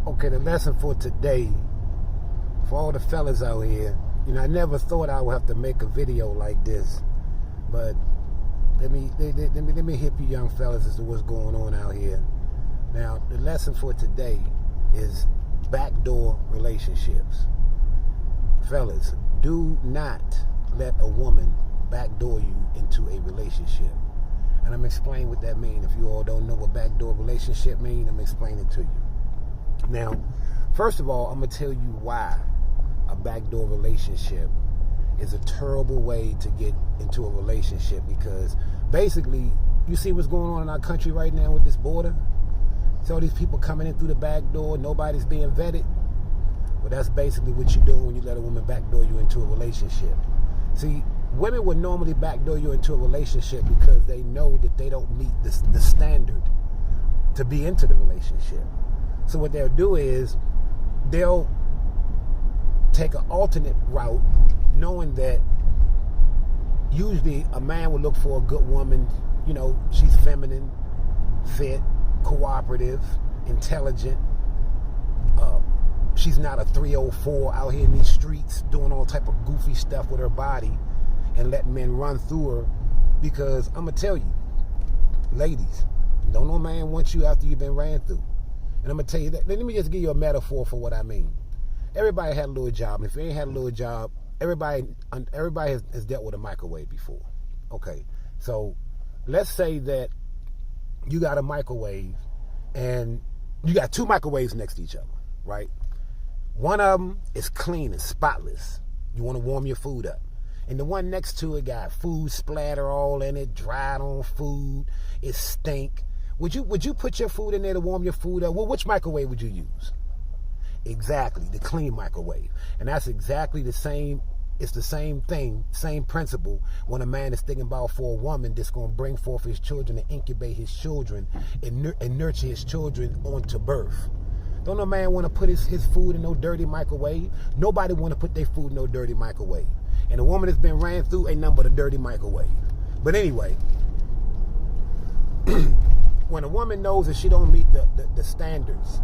Okay, the lesson for today, for all the fellas out here, I never thought I would have to make a video like this, but let me hip you young fellas as to what's going on out here. Now, the lesson for today is backdoor relationships. Fellas, do not let a woman backdoor you into a relationship. And I'm explaining what that means. If you all don't know what backdoor relationship means, I'm explaining it to you. Now, first of all, I'm going to tell you why a backdoor relationship is a terrible way to get into a relationship, because basically, you see what's going on in our country right now with this border? So all these people coming in through the back door, nobody's being vetted. Well, that's basically what you're doing when you let a woman backdoor you into a relationship. See, women would normally backdoor you into a relationship because they know that they don't meet the standard to be into the relationship. So what they'll do is they'll take an alternate route, knowing that usually a man will look for a good woman. She's feminine, fit, cooperative, intelligent. She's not a 304 out here in these streets doing all type of goofy stuff with her body and letting men run through her. Because I'm going to tell you, ladies, don't no man want you after you've been ran through. And I'm going to tell you that. Let me just give you a metaphor for what I mean. Everybody had a little job. And if you ain't had a little job, everybody has dealt with a microwave before. Okay, so let's say that you got a microwave and you got two microwaves next to each other, right? One of them is clean and spotless. You want to warm your food up. And the one next to it got food splatter all in it, dried on food. It stink. Would you put your food in there to warm your food up? Well, which microwave would you use? Exactly, the clean microwave. And that's exactly the same. It's the same thing, same principle when a man is thinking about for a woman that's going to bring forth his children and incubate his children and nurture his children onto birth. Don't no man want to put his food in no dirty microwave. Nobody want to put their food in no dirty microwave. And a woman that's been ran through ain't nothing but a dirty microwave. But anyway, when a woman knows that she don't meet the standards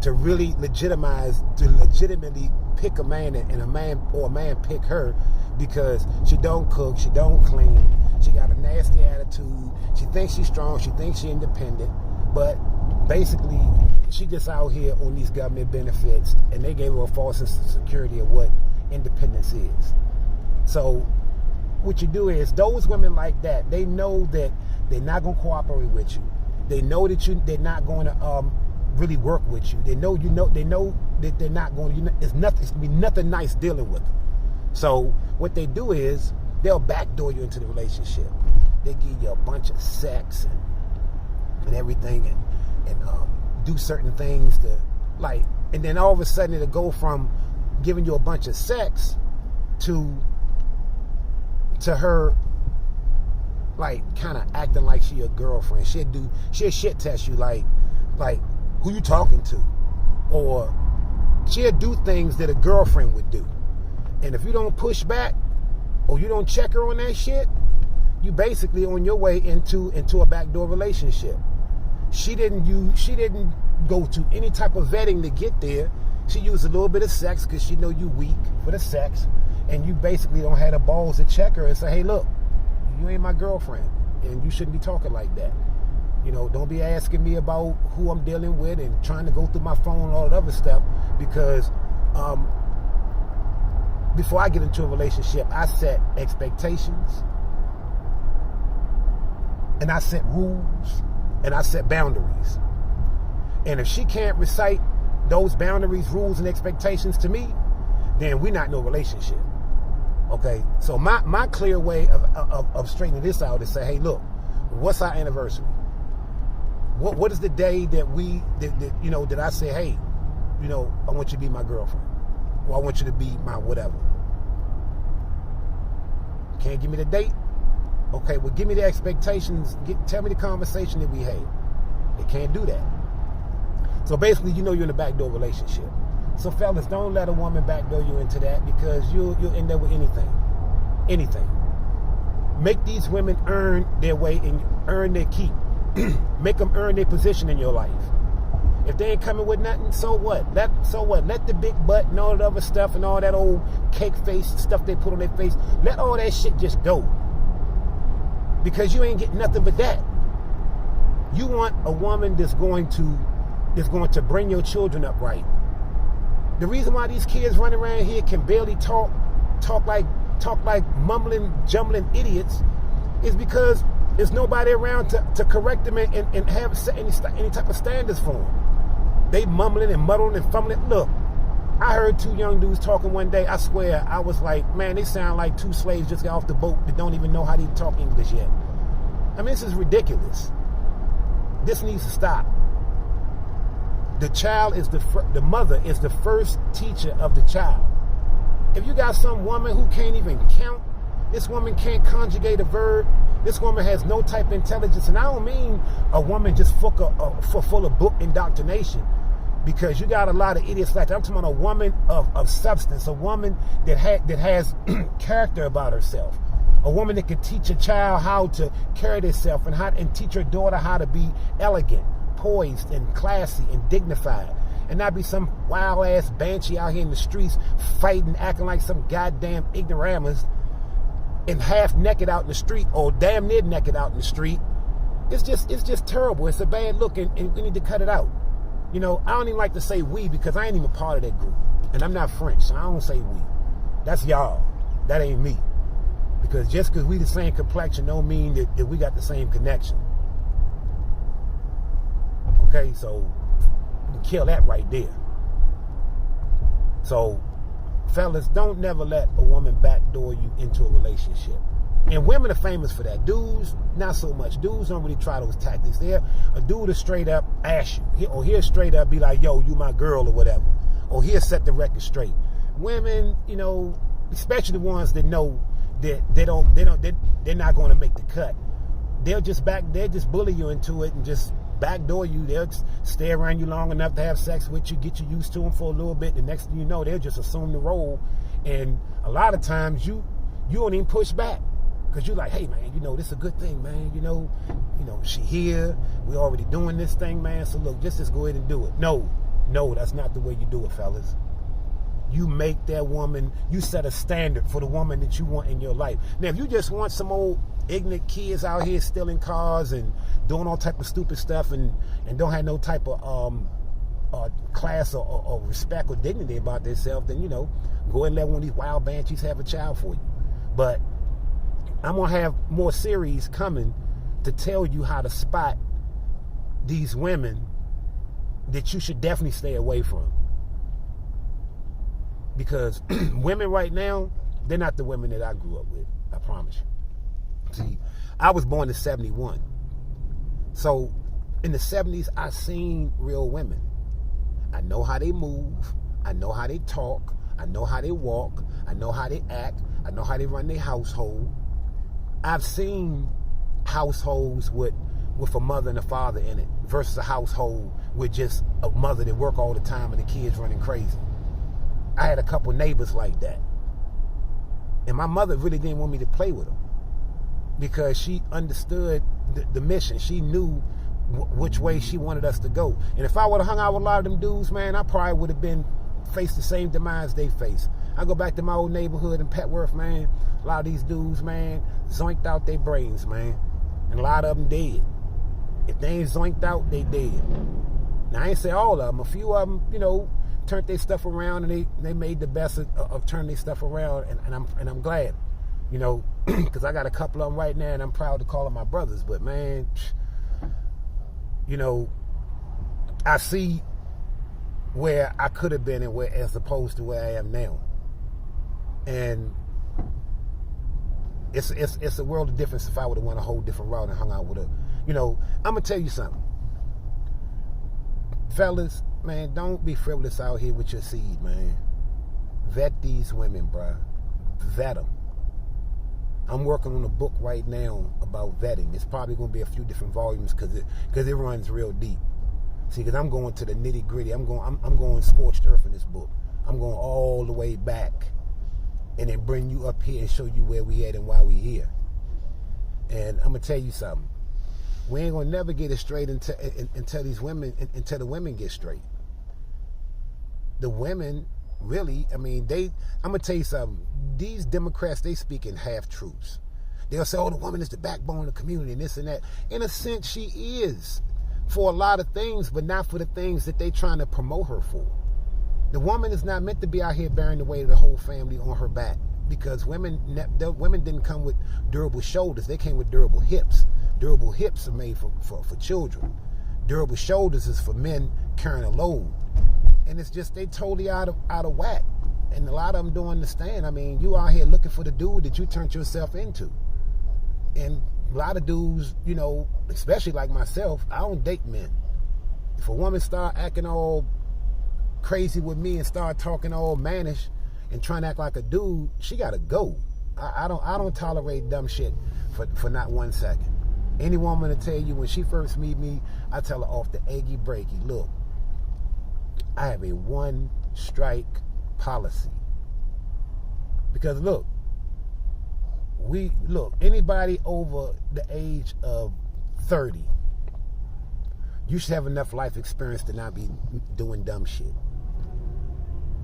to really legitimately pick a man, and a man pick her because she don't cook, she don't clean, she got a nasty attitude, she thinks she's strong, she thinks she's independent, but basically she just out here on these government benefits, and they gave her a false sense of security of what independence is. So what you do is, those women like that, they know that they're not going to cooperate with you. They know that they're not going to really work with you. They know that they're not going to. It's going to be nothing nice dealing with them. So what they do is they'll backdoor you into the relationship. They give you a bunch of sex and everything, and do certain things and then all of a sudden it'll go from giving you a bunch of sex to her kind of acting like she a girlfriend. She'll shit test you like who you talking to, or she'll do things that a girlfriend would do. And if you don't push back or you don't check her on that shit, you basically on your way into a backdoor relationship. She didn't go to any type of vetting to get there. She used a little bit of sex because she know you weak for the sex, and you basically don't have the balls to check her and say, hey, look, you ain't my girlfriend, and you shouldn't be talking like that. Don't be asking me about who I'm dealing with and trying to go through my phone and all that other stuff, because before I get into a relationship, I set expectations, and I set rules, and I set boundaries. And if she can't recite those boundaries, rules, and expectations to me, then we're not in no relationship. Okay? So my clear way of straightening this out is say, hey, look, what's our anniversary? What is the day that I say, hey, I want you to be my girlfriend, or I want you to be my whatever? Can't give me the date? Okay, well, give me the expectations. Tell me the conversation that we had. They can't do that. So basically, you're in a backdoor relationship. So fellas, don't let a woman backdoor you into that, because you'll end up with anything. Make these women earn their way and earn their keep. Make them earn their position in your life. If they ain't coming with nothing, so what? Let the big butt and all that other stuff and all that old cake face stuff they put on their face, let all that shit just go. Because you ain't getting nothing but that. You want a woman that's going to bring your children up right. The reason why these kids running around here can barely talk like mumbling, jumbling idiots is because there's nobody around to correct them and have set any type of standards for them. They mumbling and muddling and fumbling. Look, I heard two young dudes talking one day. I swear, I was like, man, they sound like two slaves just got off the boat that don't even know how to talk English yet. I mean, this is ridiculous. This needs to stop. The child is the mother is the first teacher of the child. If you got some woman who can't even count, this woman can't conjugate a verb, this woman has no type of intelligence, and I don't mean a woman just full of book indoctrination, because you got a lot of idiots like that. I'm talking about a woman of substance, a woman that has character about herself, a woman that can teach a child how to carry herself and teach her daughter how to be elegant, poised, and classy, and dignified, and not be some wild-ass banshee out here in the streets fighting, acting like some goddamn ignoramus and half naked out in the street, or damn near naked out in the street. It's just terrible. It's a bad look, and we need to cut it out. You know, I don't even like to say we, because I ain't even part of that group. And I'm not French, so I don't say we. That's y'all. That ain't me. Because just because we the same complexion don't mean that we got the same connection. Okay, so we can kill that right there. So, fellas, don't never let a woman backdoor you into a relationship. And women are famous for that. Dudes, not so much. Dudes don't really try those tactics. A dude will straight up ask you, or he'll straight up be like, yo, you my girl, or whatever. Or he'll set the record straight. Women, you know, especially the ones that know that they're not going to make the cut. They'll just bully you into it and just backdoor you. They'll stay around you long enough to have sex with you, get you used to them for a little bit. The next thing you know, they'll just assume the role. And a lot of times you don't even push back, because you're like, hey man, you know, this is a good thing, man. You know, she here. We already doing this thing, man. So look, just go ahead and do it. No, that's not the way you do it, fellas. You make that woman, you set a standard for the woman that you want in your life. Now, if you just want some old ignorant kids out here stealing cars and doing all type of stupid stuff and don't have no type of class or respect or dignity about themselves, then, you know, go and let one of these wild banshees have a child for you. But I'm going to have more series coming to tell you how to spot these women that you should definitely stay away from. Because women right now, they're not the women that I grew up with. I promise you. See, I was born in 71. So in the 70s, I seen real women. I know how they move. I know how they talk. I know how they walk. I know how they act. I know how they run their household. I've seen households with a mother and a father in it versus a household with just a mother that work all the time and the kids running crazy. I had a couple neighbors like that. And my mother really didn't want me to play with them because she understood the mission. She knew which way she wanted us to go. And if I would have hung out with a lot of them dudes, man, I probably would have faced the same demise they face. I go back to my old neighborhood in Petworth, man. A lot of these dudes, man, zoinked out their brains, man. And a lot of them dead. If they ain't zoinked out, they dead. Now, I ain't say all of them. A few of them, you know, turned their stuff around, and they made the best of turning their stuff around, and I'm glad, you know, because I got a couple of them right now, and I'm proud to call them my brothers. But man, you know, I see where I could have been and where, as opposed to where I am now, and it's a world of difference if I would have went a whole different route and hung out with her. You know, I'm gonna tell you something, fellas. Man, don't be frivolous out here with your seed, man. Vet these women, bruh. Vet them. I'm working on a book right now about vetting. It's probably going to be a few different volumes because it runs real deep. See, because I'm going to the nitty gritty. I'm going scorched earth in this book. I'm going all the way back, and then bring you up here and show you where we at and why we here. And I'm gonna tell you something. We ain't gonna never get it straight until these women, until the women get straight. The women, really, I mean, I'm gonna tell you something. These Democrats, they speak in half truths. They'll say, oh, the woman is the backbone of the community and this and that. In a sense, she is for a lot of things, but not for the things that they trying to promote her for. The woman is not meant to be out here bearing the weight of the whole family on her back, because women didn't come with durable shoulders. They came with durable hips. Durable hips are made for children. Durable shoulders is for men carrying a load. And it's just, they totally out of whack. And a lot of them don't understand. I mean, you out here looking for the dude that you turned yourself into. And a lot of dudes, you know, especially like myself, I don't date men. If a woman start acting all crazy with me and start talking all mannish and trying to act like a dude, she gotta go. I don't tolerate dumb shit for not 1 second. Any woman will tell you when she first meet me, I tell her off the eggy breaky, look, I have a one-strike policy. Because look, anybody over the age of 30, you should have enough life experience to not be doing dumb shit.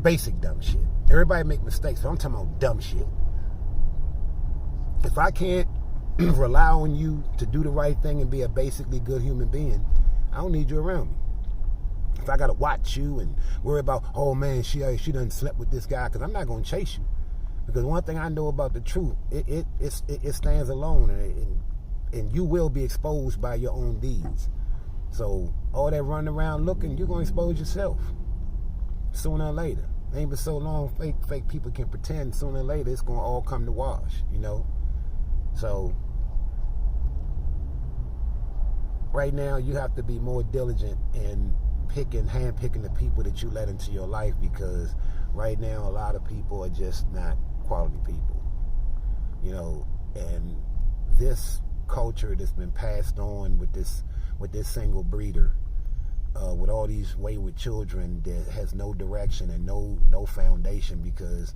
Basic dumb shit. Everybody make mistakes, but I'm talking about dumb shit. If I can't rely on you to do the right thing and be a basically good human being, I don't need you around me. If I gotta watch you and worry about, oh man, she done slept with this guy, because I'm not gonna chase you. Because one thing I know about the truth, it stands alone, and you will be exposed by your own deeds. So all that running around looking, you're gonna expose yourself sooner or later. It ain't been so long fake people can pretend. Sooner or later it's gonna all come to wash, you know. So right now you have to be more diligent in handpicking the people that you let into your life, because right now a lot of people are just not quality people, you know. And this culture that's been passed on with this single breeder, with all these wayward children that has no direction and no foundation, because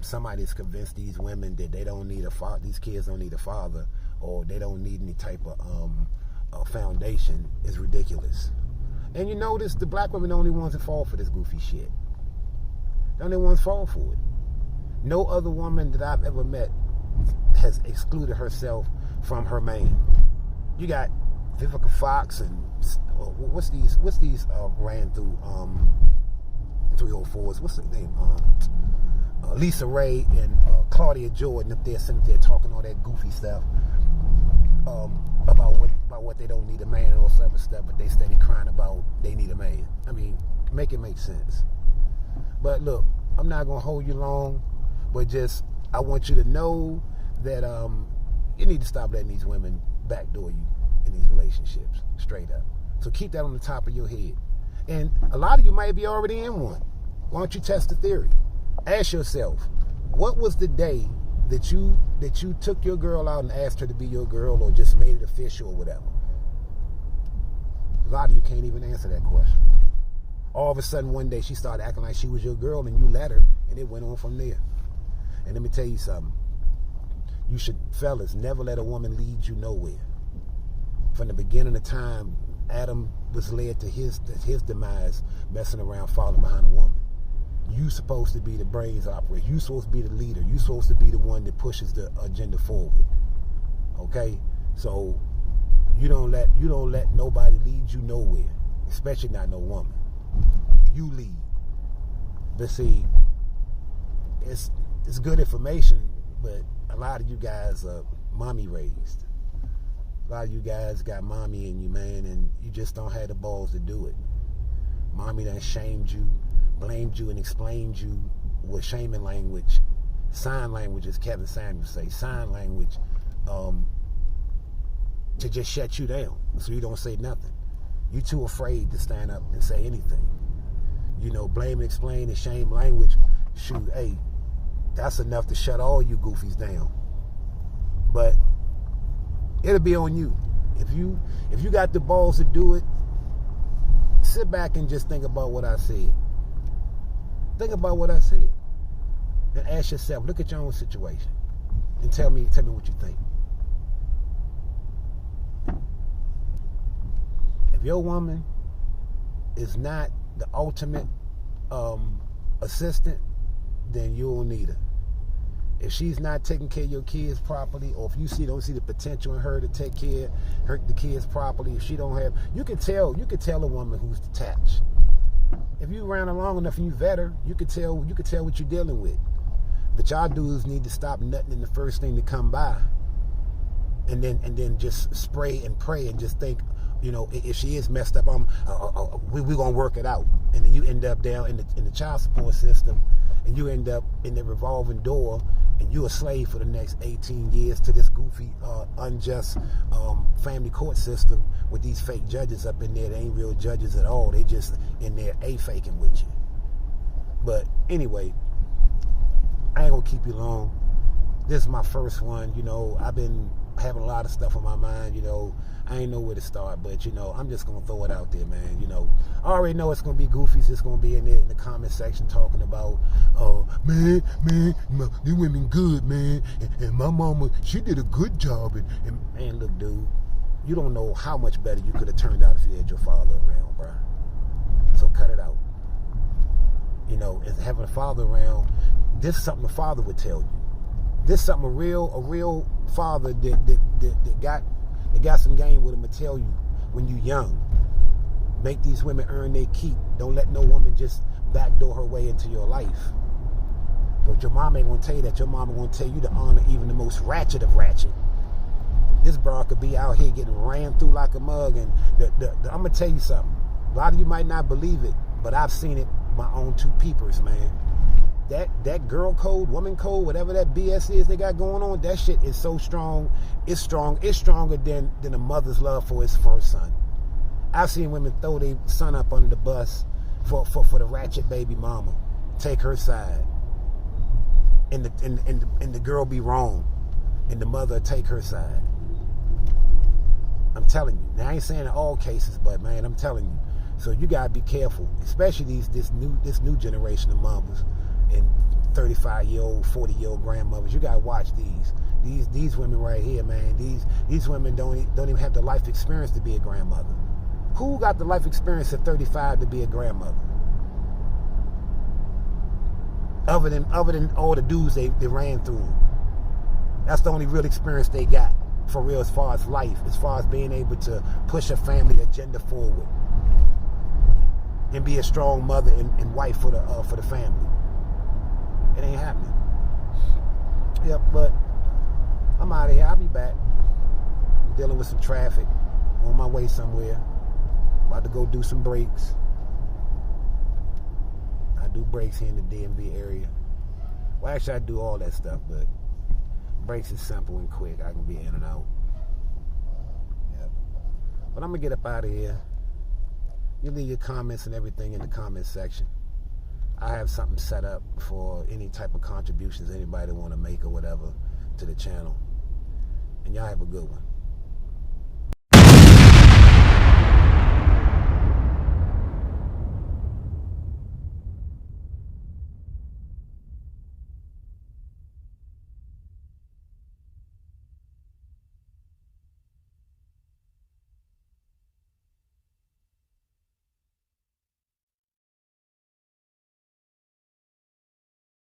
somebody's convinced these women that they don't need a father, these kids don't need a father, or they don't need any type of foundation, is ridiculous. And you notice the black women are the only ones that fall for this goofy shit. The only ones fall for it. No other woman that I've ever met has excluded herself from her man. You got Vivica Fox and what's these ran through 304s? What's their name? Lisa Ray and Claudia Jordan up there sitting there talking all that goofy stuff about what they don't need a man and all some stuff, but they steady crying about they need a man. I mean, make it make sense. But look, I'm not gonna hold you long, but just I want you to know that you need to stop letting these women backdoor you in these relationships, straight up. So keep that on the top of your head. And a lot of you might be already in one. Why don't you test the theory? Ask yourself, what was the day that you took your girl out and asked her to be your girl, or just made it official or whatever? A lot of you can't even answer that question. All of a sudden one day she started acting like she was your girl and you let her, and it went on from there. And let me tell you something. You should, fellas, never let a woman lead you nowhere. From the beginning of time, Adam was led to his demise messing around, following behind a woman. You supposed to be the brains operator. You supposed to be the leader. You supposed to be the one that pushes the agenda forward. Okay? So you don't let nobody lead you nowhere, especially not no woman. You lead. But see, it's good information, but a lot of you guys are mommy raised. A lot of you guys got mommy in you, man, and you just don't have the balls to do it. Mommy done shamed you, blamed you, and explained you with shaming language, sign language, as Kevin Samuels say, sign language, to just shut you down so you don't say nothing. You too afraid to stand up and say anything. You know, blame and explain and shame language, shoot, hey, that's enough to shut all you goofies down. But it'll be on you. If you got the balls to do it, sit back and just think about what I said. Think about what I said. And ask yourself, look at your own situation. And tell me what you think. your woman is not the ultimate assistant, then you don't need her. If she's not taking care of your kids properly, or if you don't see the potential in her to take care of the kids properly, if she don't have, you can tell a woman who's detached. If you around her long enough and you vet her, you could tell what you're dealing with. But y'all dudes need to stop nutting in the first thing to come by, and then just spray and pray and just think, you know, if she is messed up, we're gonna work it out. And then you end up down in the child support system, and you end up in the revolving door, and you're a slave for the next 18 years to this goofy, unjust family court system with these fake judges up in there. They ain't real judges at all. They just in there faking with you. But anyway, I ain't gonna keep you long. This is my first one. You know, I've been having a lot of stuff on my mind. You know, I ain't know where to start, but you know, I'm just gonna throw it out there, man. You know, I already know it's gonna be goofies. It's gonna be in there in the comment section talking about, man, these women good, man, and my mama, she did a good job. And man, look, dude, you don't know how much better you could have turned out if you had your father around, bro. So cut it out. You know, and having a father around, this is something a father would tell you. This is something a real father that got some game with him to tell you when you young. Make these women earn their keep. Don't let no woman just backdoor her way into your life. But your mama ain't gonna tell you that. Your mama gonna tell you to honor even the most ratchet of ratchet. This broad could be out here getting ran through like a mug. And I'm gonna tell you something. A lot of you might not believe it, but I've seen it my own two peepers, man. That girl code, woman code, whatever that BS is they got going on, that shit is so strong. It's stronger than a mother's love for his first son. I've seen women throw their son up under the bus for the ratchet baby mama, take her side, and the girl be wrong, and the mother take her side. I'm telling you. Now I ain't saying in all cases, but man, I'm telling you. So you gotta be careful, especially this new generation of mamas and 35-year-old, 40-year-old grandmothers. You gotta watch these women right here, man. These women don't even have the life experience to be a grandmother. Who got the life experience at 35 to be a grandmother? Other than all the dudes they ran through. That's the only real experience they got for real as far as life, as far as being able to push a family agenda forward and be a strong mother and wife for the family. It ain't happening. Yep, but I'm out of here. I'll be back. I'm dealing with some traffic. On my way somewhere. About to go do some breaks. I do breaks here in the DMV area. Well, actually, I do all that stuff, but breaks is simple and quick. I can be in and out. Yep. But I'm going to get up out of here. You leave your comments and everything in the comment section. I have something set up for any type of contributions anybody want to make or whatever to the channel. And y'all have a good one.